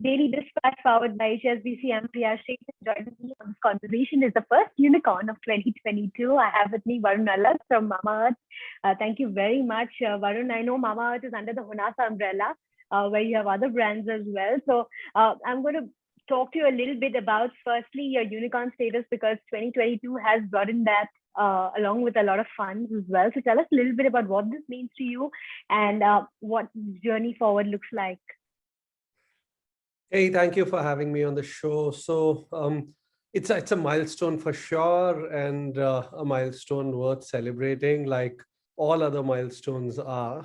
Daily Dispatch powered by HSBC. I'm Priya Sheikh. Joining me on this conversation is the first unicorn of 2022. I have with me Varun Alagh from Mamaearth. Thank you very much, Varun. I know Mamaearth is under the Honasa umbrella, where you have other brands as well. So I'm going to talk to you a little bit about, firstly, your unicorn status, because 2022 has brought in that along with a lot of funds as well. So tell us a little bit about what this means to you and what journey forward looks like. Hey, thank you for having me on the show. So it's a milestone for sure, and a milestone worth celebrating, like all other milestones are.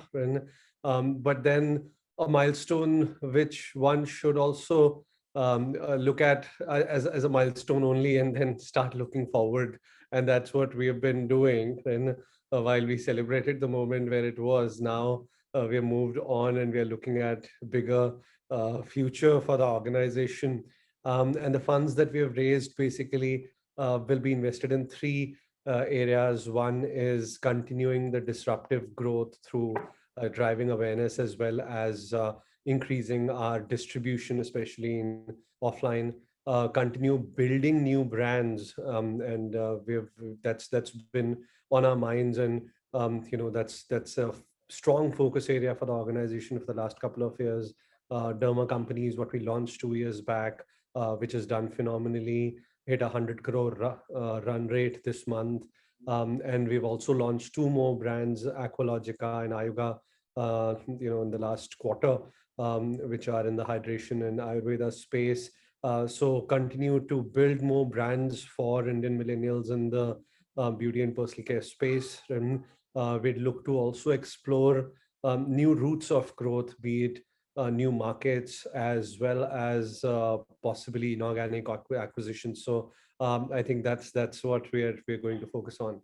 But then a milestone which one should also look at as a milestone only, and then start looking forward. And that's what we have been doing. And while we celebrated the moment where it was, now we have moved on and we are looking at bigger future for the organization. And the funds that we have raised basically will be invested in three areas. One is continuing the disruptive growth through driving awareness, as well as increasing our distribution, especially in offline. Continue building new brands, and we've that's been on our minds, and that's a strong focus area for the organization for the last couple of years. Derma Company is what we launched 2 years back, which has done phenomenally, hit 100 crore run rate this month. And we've also launched two more brands, Aqualogica and Ayuga, in the last quarter, which are in the hydration and Ayurveda space. So continue to build more brands for Indian millennials in the beauty and personal care space. And we'd look to also explore new routes of growth, be it new markets, as well as possibly inorganic acquisitions. So I think that's what we're going to focus on.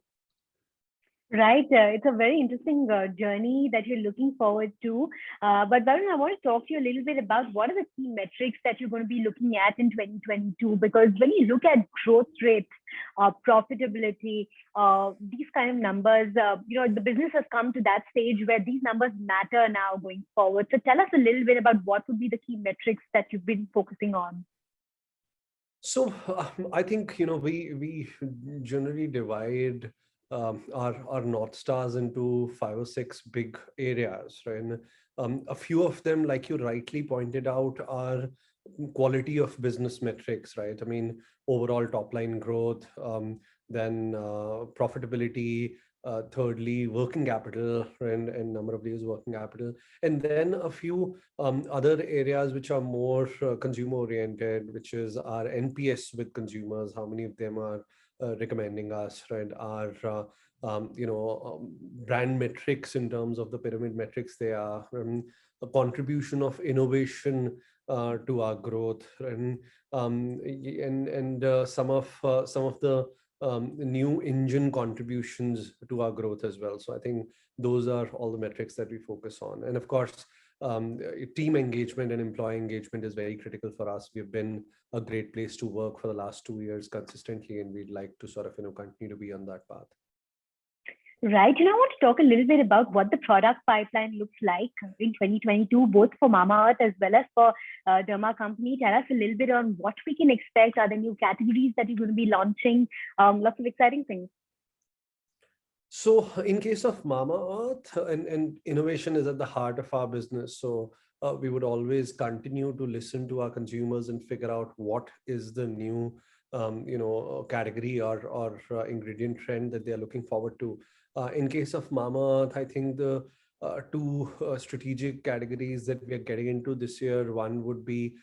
Right. It's a very interesting journey that you're looking forward to. But Varun, I want to talk to you a little bit about what are the key metrics that you're going to be looking at in 2022. Because when you look at growth rates, profitability, these kind of numbers, the business has come to that stage where these numbers matter now going forward. So tell us a little bit about what would be the key metrics that you've been focusing on. So I think we generally divide our North Stars into 5 or 6 big areas, right? And a few of them, like you rightly pointed out, are quality of business metrics, right? I mean, overall top line growth, then profitability, thirdly, working capital, and number of days working capital. And then a few other areas which are more consumer oriented, which is our NPS with consumers, how many of them are recommending us, right? Our brand metrics in terms of the pyramid metrics, they are a contribution of innovation to our growth, and some of the new engine contributions to our growth as well. So I think those are all the metrics that we focus on. And of course, team engagement and employee engagement is very critical for us. We've been a great place to work for the last 2 years consistently, and we'd like to sort of continue to be on that path. Right. And I want to talk a little bit about what the product pipeline looks like in 2022, both for Mamaearth as well as for Derma Company. Tell us a little bit on what we can expect. Are there new categories that you're going to be launching? Lots of exciting things. So in case of Mamaearth, and innovation is at the heart of our business. So we would always continue to listen to our consumers and figure out what is the new category or ingredient trend that they are looking forward to. In case of Mamaearth, I think the two strategic categories that we are getting into this year, one would be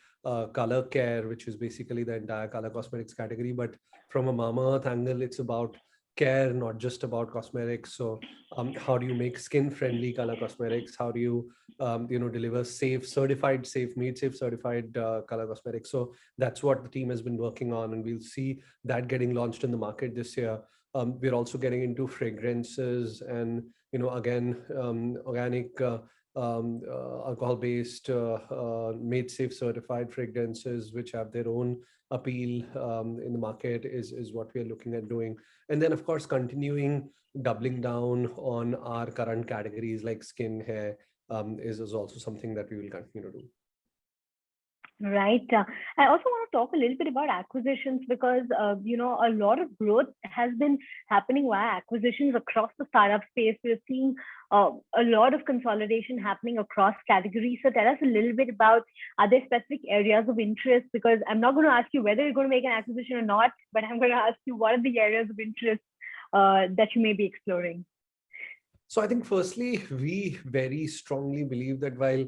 color care, which is basically the entire color cosmetics category. But from a Mamaearth angle, it's about care, not just about cosmetics. So how do you make skin friendly color cosmetics? How do you deliver certified color cosmetics? So that's what the team has been working on, and we'll see that getting launched in the market this year. We're also getting into fragrances and again, organic alcohol-based, made safe certified fragrances, which have their own appeal in the market, is what we are looking at doing. And then of course continuing doubling down on our current categories like skin, hair, is also something that we will continue to do. Right. I also want to talk a little bit about acquisitions because, a lot of growth has been happening via acquisitions across the startup space. We're seeing a lot of consolidation happening across categories. So tell us a little bit about, are there specific areas of interest? Because I'm not going to ask you whether you're going to make an acquisition or not, but I'm going to ask you what are the areas of interest that you may be exploring? So I think firstly, we very strongly believe that while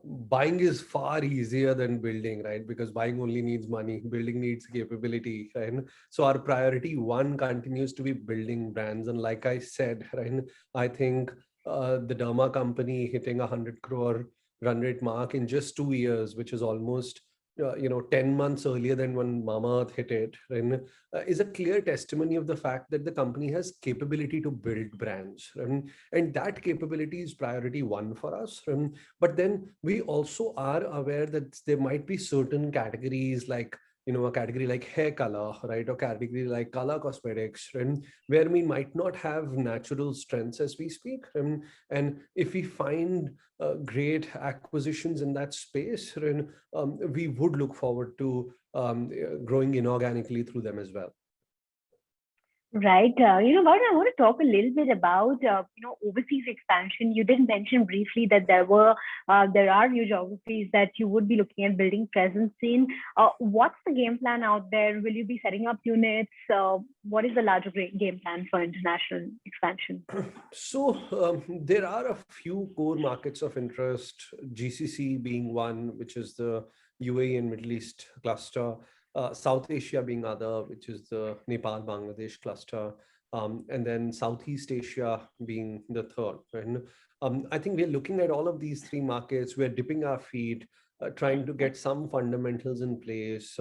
buying is far easier than building, right? Because buying only needs money, building needs capability, right? So our priority one continues to be building brands. And like I said, right, I think the Derma company hitting 100 crore run rate mark in just 2 years, which is almost 10 months earlier than when Mamaearth hit it, right, is a clear testimony of the fact that the company has capability to build brands, right? And that capability is priority one for us. But then we also are aware that there might be certain categories like a category like hair color, right, or category like color cosmetics, right, where we might not have natural strengths as we speak. And if we find great acquisitions in that space, then we would look forward to growing inorganically through them as well. Right. Varun, I want to talk a little bit about, overseas expansion. You did mention briefly that there are new geographies that you would be looking at building presence in. What's the game plan out there? Will you be setting up units? What is the larger game plan for international expansion? So there are a few core markets of interest, GCC being one, which is the UAE and Middle East cluster, South Asia being other, which is the Nepal, Bangladesh cluster, and then Southeast Asia being the third. And I think we're looking at all of these three markets. We're dipping our feet, trying to get some fundamentals in place.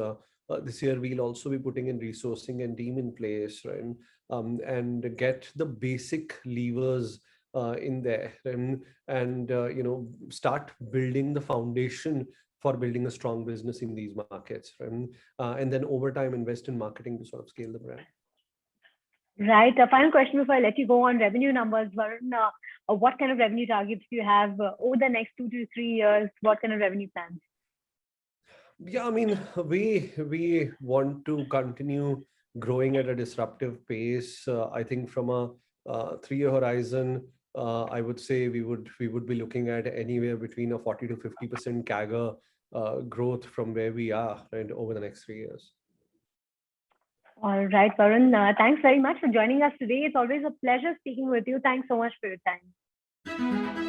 This year, we'll also be putting in resourcing and team in place, right? And get the basic levers in there, and start building the foundation for building a strong business in these markets, and then over time invest in marketing to sort of scale the brand. Right. A final question before I let you go on revenue numbers, Varun. What kind of revenue targets do you have over the next 2 to 3 years? What kind of revenue plans? Yeah, I mean, we want to continue growing at a disruptive pace. I think from a 3-year horizon, I would say we would be looking at anywhere between a 40 to 50% CAGR growth from where we are, right, over the next 3 years. All right, Varun. Thanks very much for joining us today. It's always a pleasure speaking with you. Thanks so much for your time.